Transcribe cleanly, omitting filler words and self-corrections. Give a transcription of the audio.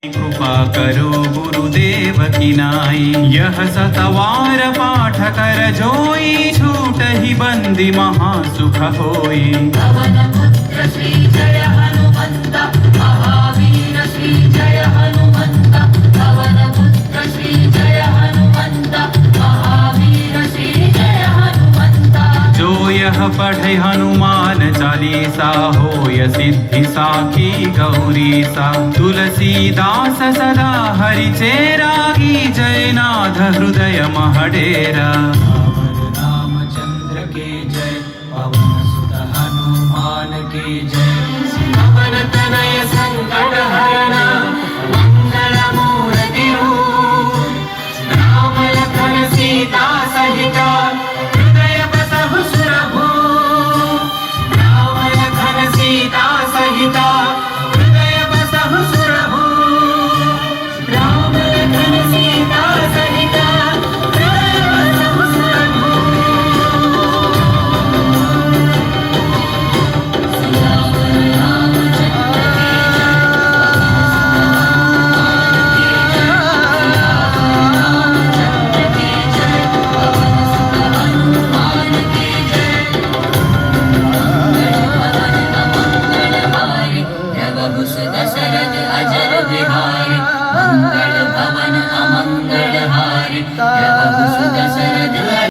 कृपा करो गुरुदेव की नाई। यह सतवार पाठ कर जोई, छूट ही बंदी महासुख होई। पवन पुत्र श्री जय हनुमंत, महावीर श्री जय हनुमंत। पवन पुत्र श्री जय हनुमंत, महावीर श्री जय हनुमंत। जो यह पढ़े हनुमान चालीसा, होय सिद्धि साखी गौरी सा। तुलसीदास सदा हरि चेरागी, जय नाथ हृदय महडेरा। रामचंद्र के जय, पवन सुत हनुमान के जय। पवन तनय संकट हरण, मंगल मूर्ति रूप। राम लखन सीता सहित, हृदय बसहु सुरभूप। राम लखन सीता सहित, हृदय बसहु सुरभूप। राम लखन सीता सहित, हृदय बसहु सुरभूप। दशरथ अजर बिहारी, मंगल भवन अमंगल हारी।